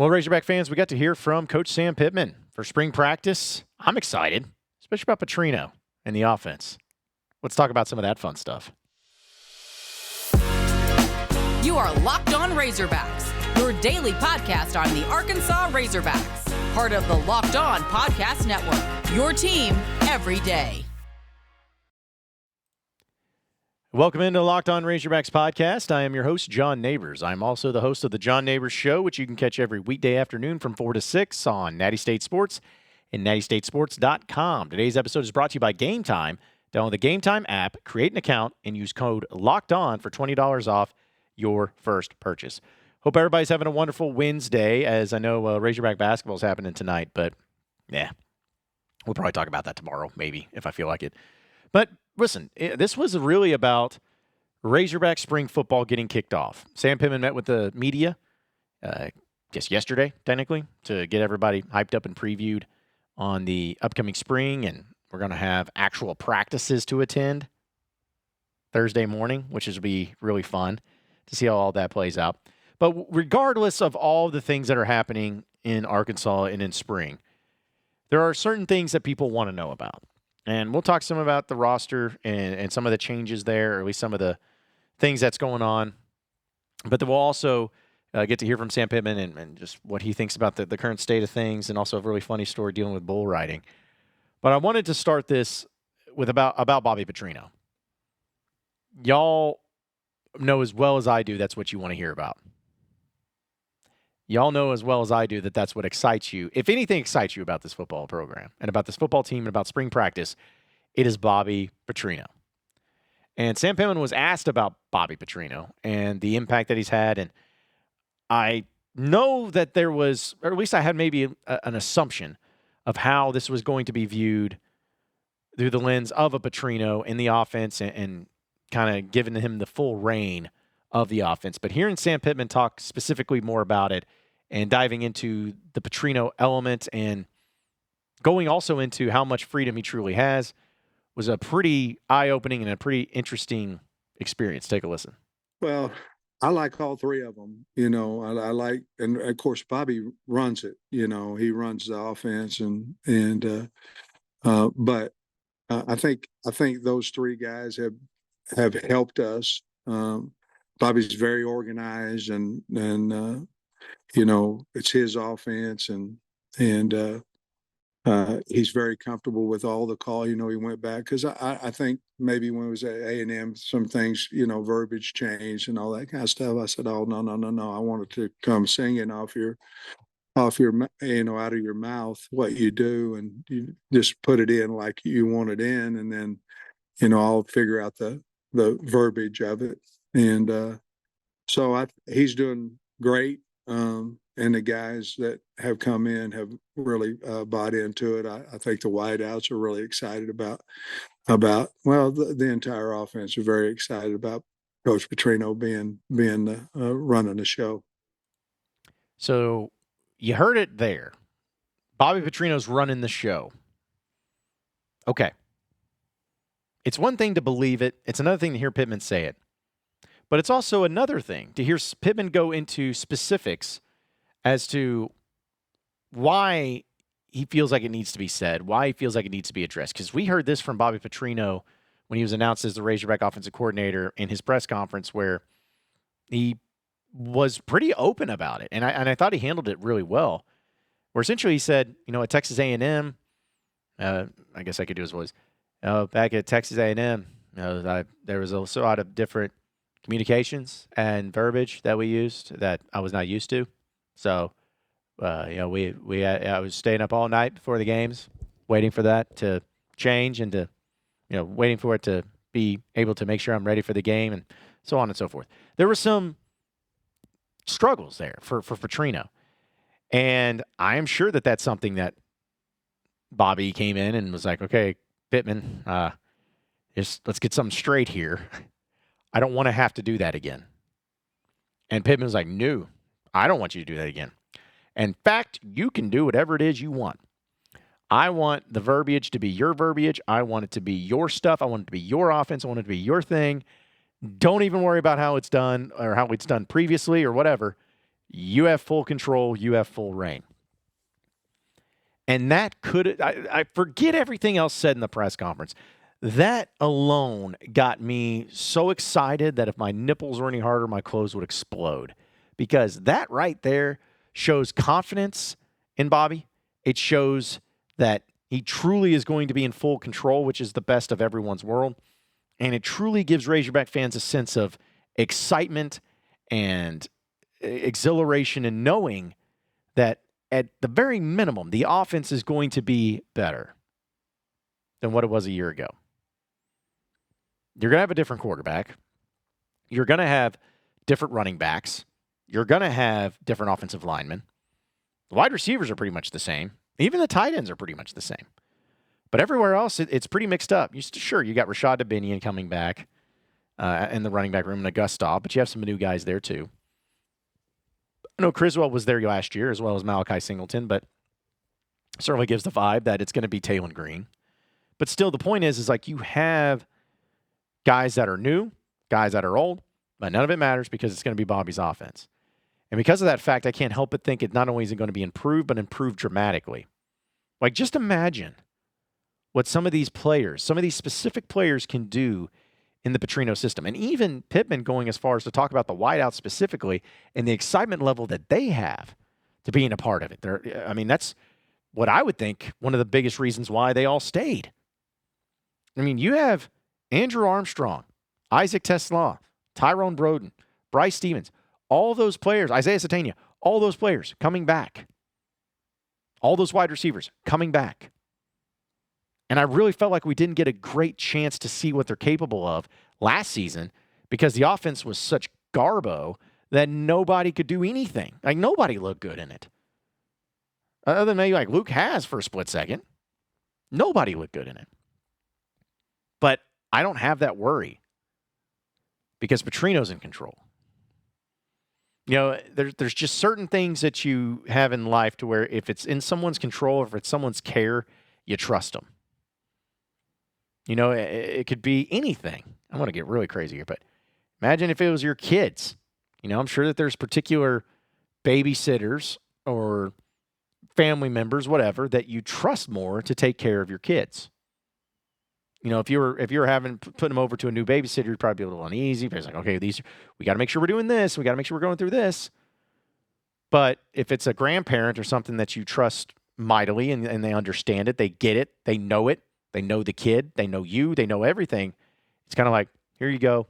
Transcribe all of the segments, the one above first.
Well, Razorback fans, we got to hear from Coach Sam Pittman for spring practice. I'm excited, especially about Petrino and the offense. Let's talk about some of that fun stuff. You are Locked On Razorbacks, your daily podcast on the Arkansas Razorbacks, part of the Locked On Podcast Network, your team every day. Welcome into the Locked On Razorbacks podcast. I am your host, John Nabors. I'm also the host of the John Nabors Show, which you can catch every weekday afternoon from 4 to 6 on Natty State Sports and nattystatesports.com. Today's episode is brought to you by Gametime. Download the Gametime app, create an account, and use code LOCKEDON for $20 off your first purchase. Hope everybody's having a wonderful Wednesday, as I know Razorback basketball is happening tonight, but yeah, we'll probably talk about that tomorrow, maybe, if I feel like it. But listen, this was really about Razorback spring football getting kicked off. Sam Pittman met with the media, I guess yesterday, technically, to get everybody hyped up and previewed on the upcoming spring, and we're going to have actual practices to attend Thursday morning, which will be really fun to see how all that plays out. But regardless of all the things that are happening in Arkansas and in spring, there are certain things that people want to know about. And we'll talk some about the roster and some of the changes there, or at least some of the things that's going on. But then we'll also get to hear from Sam Pittman and just what he thinks about the current state of things, and also a really funny story dealing with bull riding. But I wanted to start this with about Bobby Petrino. Y'all know as well as I do that's what you want to hear about. Y'all know as well as I do that that's what excites you. If anything excites you about this football program and about this football team and about spring practice, it is Bobby Petrino. And Sam Pittman was asked about Bobby Petrino and the impact that he's had. And I know that there was, or at least I had maybe an assumption of how this was going to be viewed through the lens of a Petrino in the offense and kind of giving him the full reign of the offense. But hearing Sam Pittman talk specifically more about it and diving into the Petrino element and going also into how much freedom he truly has was a pretty eye-opening and a pretty interesting experience. Take a listen. Well, I like all three of them. You know, I like, and of course, Bobby runs it. You know, he runs the offense, but I think those three guys have helped us. Bobby's very organized, and you know, it's his offense, and he's very comfortable with all the call. You know, he went back because I think maybe when it was at A&M, some things, you know, verbiage changed and all that kind of stuff. I said, oh, no. I wanted to come singing off your, you know, out of your mouth what you do, and you just put it in like you want it in, and then, you know, I'll figure out the verbiage of it. And so he's doing great. And the guys that have come in have really bought into it. I think the wideouts are really excited about the entire offense are very excited about Coach Petrino being running the show. So you heard it there. Bobby Petrino's running the show. Okay. It's one thing to believe it. It's another thing to hear Pittman say it. But it's also another thing to hear Pittman go into specifics as to why he feels like it needs to be said, why he feels like it needs to be addressed. Because we heard this from Bobby Petrino when he was announced as the Razorback offensive coordinator in his press conference, where he was pretty open about it. And I thought he handled it really well. Where essentially he said, you know, at Texas A&M, I guess I could do his voice. Back at Texas A&M, you know, there was a lot of different communications and verbiage that we used that I was not used to. So, you know, I was staying up all night before the games, waiting for that to change and to, you know, waiting for it to be able to make sure I'm ready for the game and so on and so forth. There were some struggles there for Petrino. And I am sure that that's something that Bobby came in and was like, okay, Pittman, let's get something straight here. I don't want to have to do that again. And Pittman was like, no, I don't want you to do that again. In fact, you can do whatever it is you want. I want the verbiage to be your verbiage. I want it to be your stuff. I want it to be your offense. I want it to be your thing. Don't even worry about how it's done or how it's done previously or whatever. You have full control. You have full reign. And that I forget everything else said in the press conference. That alone got me so excited that if my nipples were any harder, my clothes would explode. Because that right there shows confidence in Bobby. It shows that he truly is going to be in full control, which is the best of everyone's world. And it truly gives Razorback fans a sense of excitement and exhilaration in knowing that at the very minimum, the offense is going to be better than what it was a year ago. You're going to have a different quarterback. You're going to have different running backs. You're going to have different offensive linemen. The wide receivers are pretty much the same. Even the tight ends are pretty much the same. But everywhere else, it's pretty mixed up. Sure, you got Rashad Dubinion coming back in the running back room and Gustav, but you have some new guys there too. I know Criswell was there last year as well as Malachi Singleton, but certainly gives the vibe that it's going to be Taylon Green. But still, the point is like you have guys that are new, guys that are old, but none of it matters because it's going to be Bobby's offense. And because of that fact, I can't help but think it not only is it going to be improved, but improved dramatically. Like, just imagine what some of these players, some of these specific players can do in the Petrino system. And even Pittman going as far as to talk about the wideouts specifically and the excitement level that they have to being a part of it. That's what I would think one of the biggest reasons why they all stayed. I mean, you have Andrew Armstrong, Isaac Tesla, Tyrone Broden, Bryce Stevens, all those players, Isaiah Satania, all those players coming back. All those wide receivers coming back. And I really felt like we didn't get a great chance to see what they're capable of last season because the offense was such garbo that nobody could do anything. Like, nobody looked good in it. Other than maybe like Luke has for a split second. Nobody looked good in it. But I don't have that worry because Petrino's in control. You know, there's just certain things that you have in life to where if it's in someone's control or if it's someone's care, you trust them. You know, it could be anything. I want to get really crazy here, but imagine if it was your kids. You know, I'm sure that there's particular babysitters or family members, whatever, that you trust more to take care of your kids. You know, if you're putting them over to a new babysitter, you'd probably be a little uneasy. But it's like, okay, we got to make sure we're doing this. We got to make sure we're going through this. But if it's a grandparent or something that you trust mightily and they understand it, they get it, they know the kid, they know you, they know everything. It's kind of like, here you go.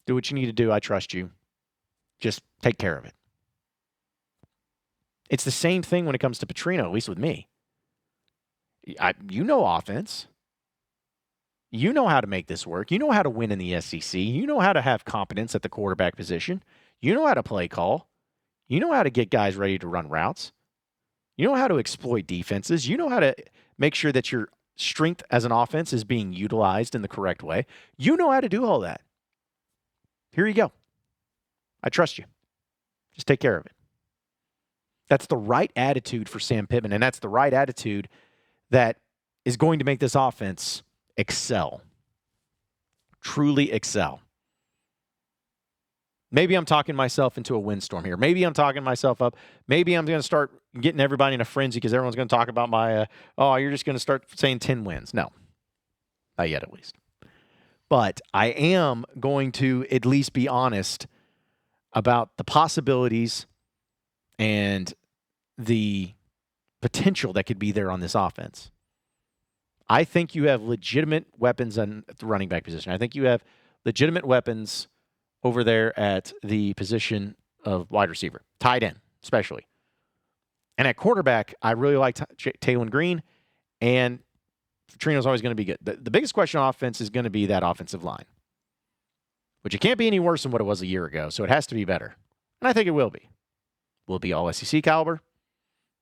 Do what you need to do. I trust you. Just take care of it. It's the same thing when it comes to Petrino, at least with me. You know offense. You know how to make this work. You know how to win in the SEC. You know how to have competence at the quarterback position. You know how to play call. You know how to get guys ready to run routes. You know how to exploit defenses. You know how to make sure that your strength as an offense is being utilized in the correct way. You know how to do all that. Here you go. I trust you. Just take care of it. That's the right attitude for Sam Pittman, and that's the right attitude that is going to make this offense excel. Truly excel. Maybe I'm talking myself into a windstorm here. Maybe I'm talking myself up. Maybe I'm going to start getting everybody in a frenzy because everyone's going to talk about my, you're just going to start saying 10 wins. No. Not yet, at least. But I am going to at least be honest about the possibilities and the potential that could be there on this offense. I think you have legitimate weapons on the running back position. I think you have legitimate weapons over there at the position of wide receiver, tight end especially. And at quarterback, I really like Taylon Green, and Petrino's always going to be good. The biggest question on offense is going to be that offensive line, which it can't be any worse than what it was a year ago, so it has to be better. And I think it will be. Will it be all SEC caliber?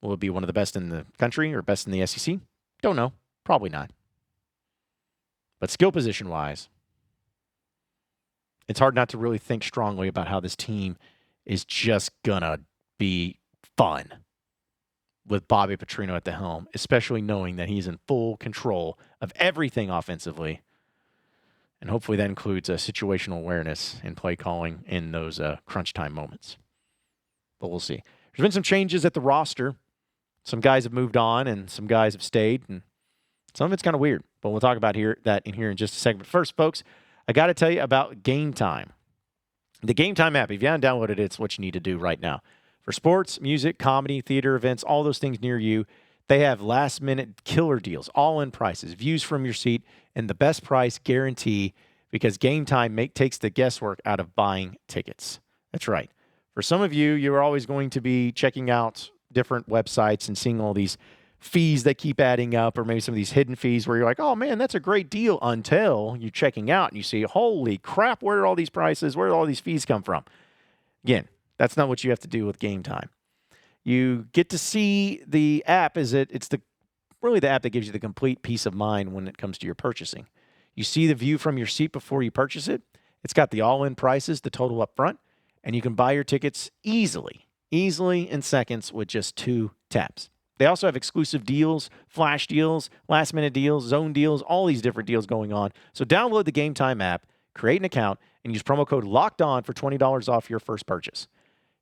Will it be one of the best in the country or best in the SEC? Don't know. Probably not. But skill position-wise, it's hard not to really think strongly about how this team is just going to be fun with Bobby Petrino at the helm, especially knowing that he's in full control of everything offensively. And hopefully that includes situational awareness and play calling in those crunch time moments. but we'll see. There's been some changes at the roster. Some guys have moved on, and some guys have stayed, and some of it's kind of weird. But we'll talk about that in just a second. But first, folks, I got to tell you about Gametime. The Gametime app, if you haven't downloaded it, it's what you need to do right now. For sports, music, comedy, theater events, all those things near you, they have last-minute killer deals, all-in prices, views from your seat, and the best price guarantee, because Gametime takes the guesswork out of buying tickets. That's right. For some of you, you're always going to be checking out different websites and seeing all these fees that keep adding up, or maybe some of these hidden fees where you're like, oh man, that's a great deal, until you're checking out and you see, holy crap, where are all these prices? Where do all these fees come from? Again, that's not what you have to do with Gametime. You get to see the app. It's really the app that gives you the complete peace of mind when it comes to your purchasing. You see the view from your seat before you purchase it. It's got the all-in prices, the total up front, and you can buy your tickets easily in seconds with just 2 taps. They also have exclusive deals, flash deals, last-minute deals, zone deals, all these different deals going on. So download the Gametime app, create an account, and use promo code LOCKEDON for $20 off your first purchase.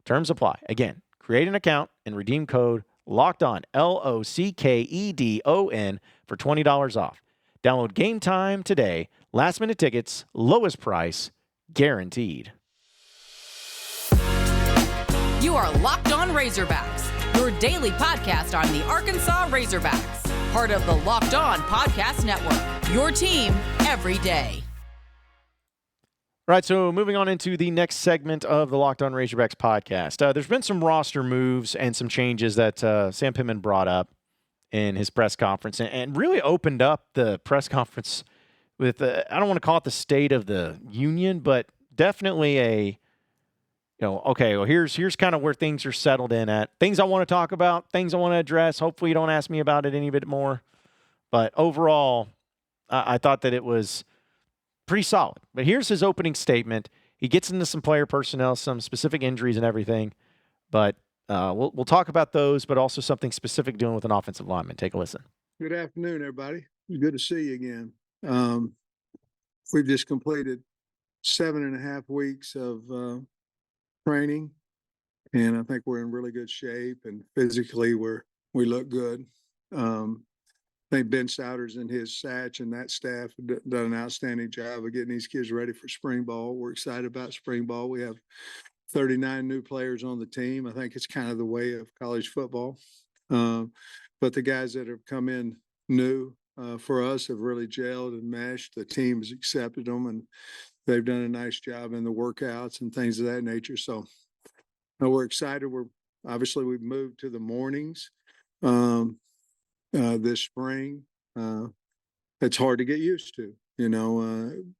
Terms apply. Again, create an account and redeem code LOCKEDON, LOCKEDON, for $20 off. Download Gametime today. Last-minute tickets, lowest price, guaranteed. You are Locked On Razorbacks, your daily podcast on the Arkansas Razorbacks, part of the Locked On Podcast Network, your team every day. All right, so moving on into the next segment of the Locked On Razorbacks podcast. There's been some roster moves and some changes that Sam Pittman brought up in his press conference, and really opened up the press conference with, I don't want to call it the State of the Union, but definitely okay, well, here's kind of where things are settled in at. Things I want to talk about, things I want to address. Hopefully you don't ask me about it any bit more. But overall, I thought that it was pretty solid. But here's his opening statement. He gets into some player personnel, some specific injuries and everything. But we'll talk about those, but also something specific dealing with an offensive lineman. Take a listen. Good afternoon, everybody. Good to see you again. We've just completed 7.5 weeks of training, and I think we're in really good shape, and physically we look good. I think Ben Souders and his Satch and that staff have done an outstanding job of getting these kids ready for spring ball. We're excited about spring ball. We have 39 new players on the team. I think it's kind of the way of college football. But the guys that have come in new for us have really gelled and meshed. The team has accepted them, and they've done a nice job in the workouts and things of that nature. So we're excited. We've moved to the mornings this spring. It's hard to get used to,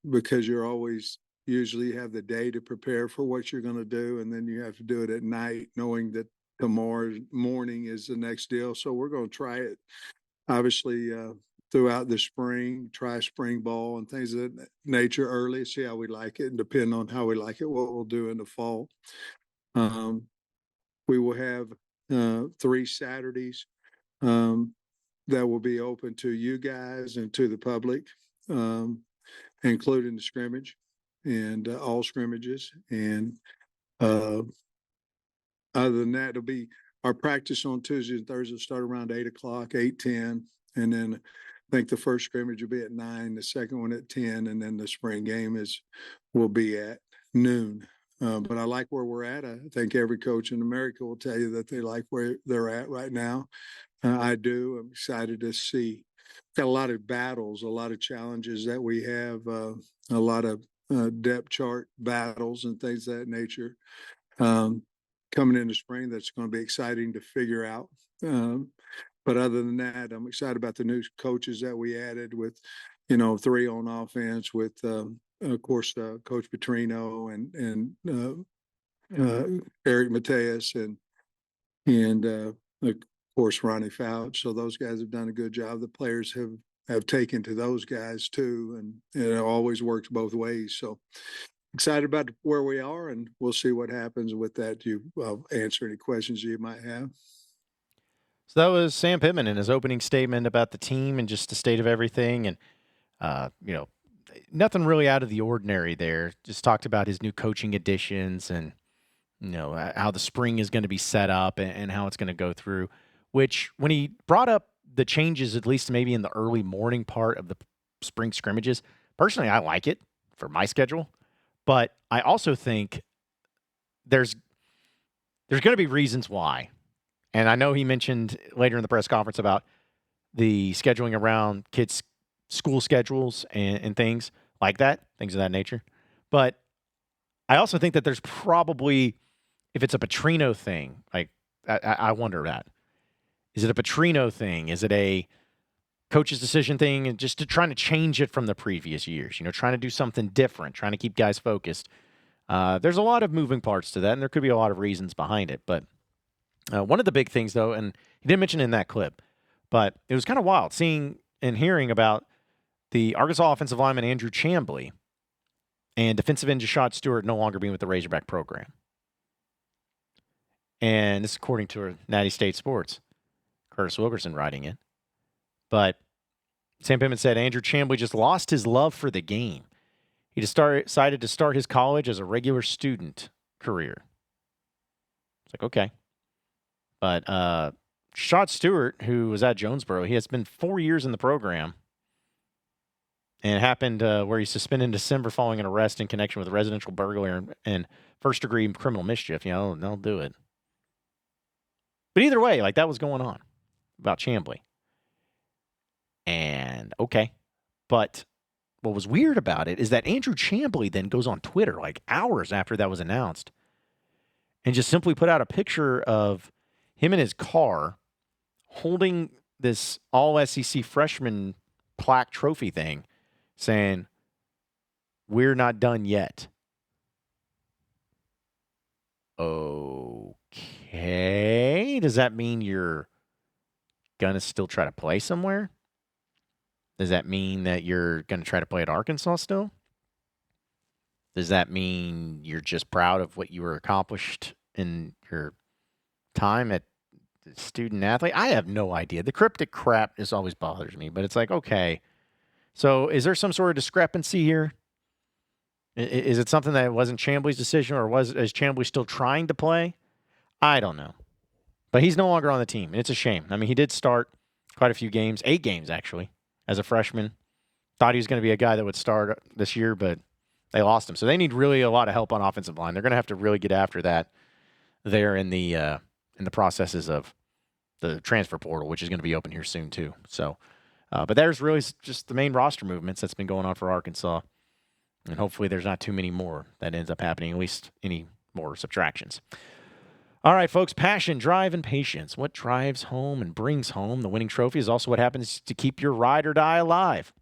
because you're always usually have the day to prepare for what you're going to do, and then you have to do it at night, knowing that tomorrow morning is the next deal. So we're going to try it, obviously, throughout the spring, try spring ball and things of that nature early, see how we like it, and depend on how we like it, what we'll do in the fall. We will have 3 Saturdays that will be open to you guys and to the public, including the scrimmage and all scrimmages. And other than that, it'll be our practice on Tuesdays and Thursdays will start around 8 o'clock, 8:10. And then I think the first scrimmage will be at 9, the second one at 10, and then the spring game will be at noon. But I like where we're at. I think every coach in America will tell you that they like where they're at right now. I do. I'm excited to see. Got a lot of battles, a lot of challenges that we have, a lot of depth chart battles and things of that nature coming into spring. That's going to be exciting to figure out. But other than that, I'm excited about the new coaches that we added with, 3 on offense with, of course, Coach Petrino and Eric Mateus and of course, Ronnie Fouch. So those guys have done a good job. The players have taken to those guys too, and it always works both ways. So excited about where we are, and we'll see what happens with that. I'll answer any questions you might have. So that was Sam Pittman in his opening statement about the team and just the state of everything. And, nothing really out of the ordinary there. Just talked about his new coaching additions and how the spring is going to be set up and how it's going to go through, which when he brought up the changes, at least maybe in the early morning part of the spring scrimmages, personally, I like it for my schedule, but I also think there's going to be reasons why. And I know he mentioned later in the press conference about the scheduling around kids' school schedules and things like that, things of that nature. But I also think that there's probably, if it's a Petrino thing, like I wonder that. Is it a Petrino thing? Is it a coach's decision thing? And just trying to change it from the previous years, trying to do something different, trying to keep guys focused. There's a lot of moving parts to that, and there could be a lot of reasons behind it. But one of the big things, though, and he didn't mention in that clip, but it was kind of wild seeing and hearing about the Arkansas offensive lineman Andrew Chambly and defensive end Jashad Stewart no longer being with the Razorback program. And this is according to Natty State Sports, Curtis Wilkerson writing it. But Sam Pittman said Andrew Chambly just lost his love for the game. He decided to start his college as a regular student career. It's like, okay. But Jashad Stewart, who was at Jonesboro, he has been 4 years in the program. And it happened where he's suspended in December following an arrest in connection with residential burglary and first-degree criminal mischief. They'll do it. But either way, that was going on about Chambly. And, okay. But what was weird about it is that Andrew Chambly then goes on Twitter, hours after that was announced, and just simply put out a picture of him in his car holding this all-SEC freshman plaque trophy thing, saying, "We're not done yet." Okay. Does that mean you're going to still try to play somewhere? Does that mean that you're going to try to play at Arkansas still? Does that mean you're just proud of what you were accomplished in your time at the student athlete? I have no idea. The cryptic crap just always bothers me, but it's okay. So is there some sort of discrepancy here? Is it something that wasn't Chambly's decision, or is Chambly still trying to play? I don't know. But he's no longer on the team, and it's a shame. I mean, he did start quite a few games, 8 games actually, as a freshman. Thought he was going to be a guy that would start this year, but they lost him. So they need really a lot of help on offensive line. They're going to have to really get after that there in the processes of the transfer portal, which is going to be open here soon too. So, but there's really just the main roster movements that's been going on for Arkansas. And hopefully there's not too many more that ends up happening, at least any more subtractions. All right, folks, passion, drive, and patience. What drives home and brings home the winning trophy is also what happens to keep your ride or die alive.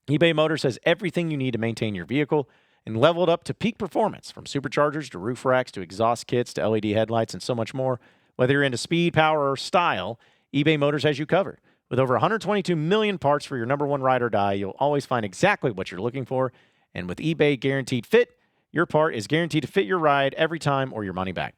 eBay Motors has everything you need to maintain your vehicle and level it up to peak performance, from superchargers to roof racks to exhaust kits to LED headlights and so much more. Whether you're into speed, power, or style, eBay Motors has you covered. With over 122 million parts for your number one ride or die, you'll always find exactly what you're looking for. And with eBay Guaranteed Fit, your part is guaranteed to fit your ride every time or your money back.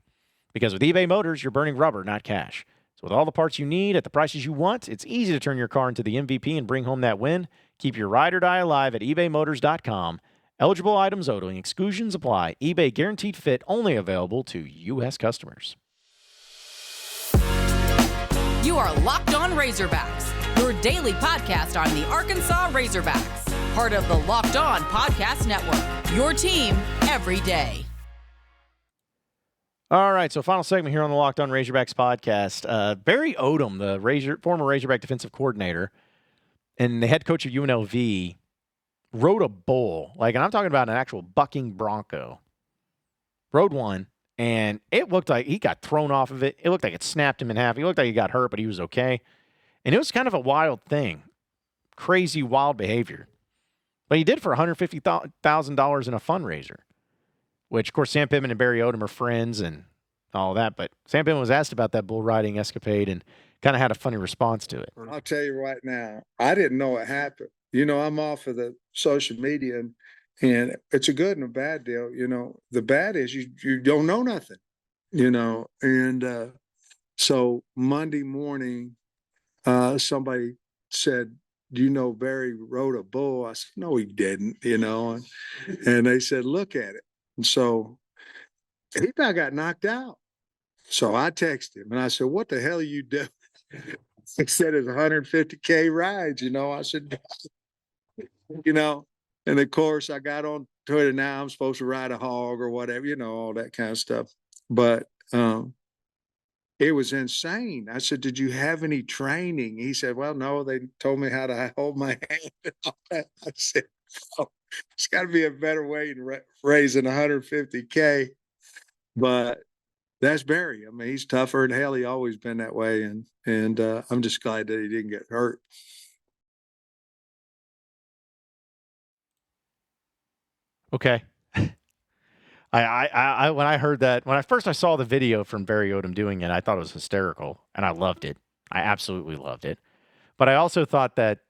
Because with eBay Motors, you're burning rubber, not cash. So with all the parts you need at the prices you want, it's easy to turn your car into the MVP and bring home that win. Keep your ride or die alive at ebaymotors.com. Eligible items only. Exclusions apply. eBay Guaranteed Fit only available to U.S. customers. You are Locked On Razorbacks, your daily podcast on the Arkansas Razorbacks. Part of the Locked On Podcast Network, your team every day. All right, so final segment here on the Locked On Razorbacks podcast. Barry Odom, the former Razorback defensive coordinator and the head coach of UNLV, rode a bull. And I'm talking about an actual bucking bronco. Rode one, and it looked like he got thrown off of it. It looked like it snapped him in half. He looked like he got hurt, but he was okay. And it was kind of a wild thing. Crazy, wild behavior. But he did for $150,000 in a fundraiser, which, of course, Sam Pittman and Barry Odom are friends and all that. But Sam Pittman was asked about that bull riding escapade and kind of had a funny response to it. I'll tell you right now, I didn't know it happened. I'm off of the social media, and it's a good and a bad deal. The bad is you don't know nothing, and so Monday morning, somebody said, "Do you know Barry rode a bull?" I said, "No, he didn't," and they said, "Look at it." And so He about got knocked out. So I texted him and I said, what the hell are you doing? He said it's 150K rides, I said, and of course I got on Twitter now. I'm supposed to ride a hog or whatever, all that kind of stuff. But it was insane. I said, did you have any training? He said, well, no, they told me how to hold my hand and all that. I said, oh, it's got to be a better way than raising 150K. But that's Barry. I mean, he's tougher than hell. He always been that way. And I'm just glad that he didn't get hurt. Okay. I when I heard that, when I saw the video from Barry Odom doing it, I thought it was hysterical, and I loved it. I absolutely loved it. But I also thought that,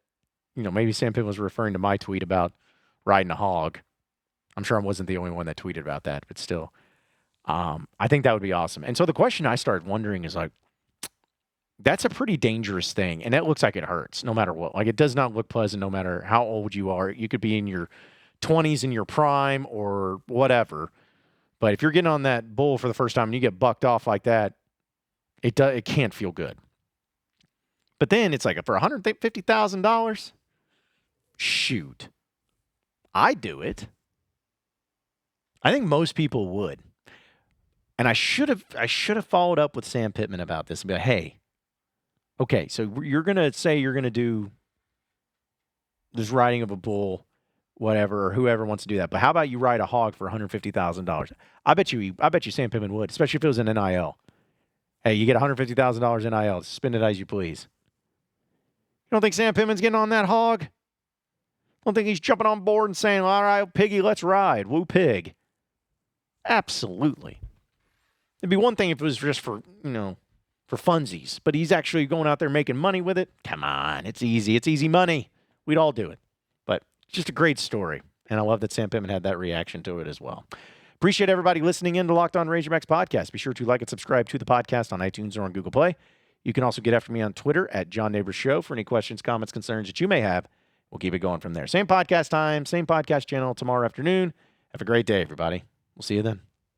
maybe Sam Pittman was referring to my tweet about riding a hog. I'm sure I wasn't the only one that tweeted about that, but still, I think that would be awesome. And so the question I started wondering is like, that's a pretty dangerous thing, and it looks like it hurts no matter what. Like, it does not look pleasant no matter how old you are. You could be in your 20s in your prime or whatever. But if you're getting on that bull for the first time and you get bucked off like that, it can't feel good. But then it's like, for $150,000, shoot, I'd do it. I think most people would. And I should have followed up with Sam Pittman about this and be like, hey, okay, so you're going to say you're going to do this riding of a bull, whatever, or whoever wants to do that. But how about you ride a hog for $150,000? I bet you Sam Pittman would, especially if it was an NIL. Hey, you get $150,000 NIL. Spend it as you please. You don't think Sam Pittman's getting on that hog? Don't think he's jumping on board and saying, all right, piggy, let's ride. Woo pig. Absolutely. It'd be one thing if it was just for funsies, but he's actually going out there making money with it. Come on, it's easy. It's easy money. We'd all do it. But just a great story. And I love that Sam Pittman had that reaction to it as well. Appreciate everybody listening in to Locked On Razorbacks podcast. Be sure to like and subscribe to the podcast on iTunes or on Google Play. You can also get after me on Twitter at John Nabors Show for any questions, comments, concerns that you may have. We'll keep it going from there. Same podcast time, same podcast channel tomorrow afternoon. Have a great day, everybody. We'll see you then.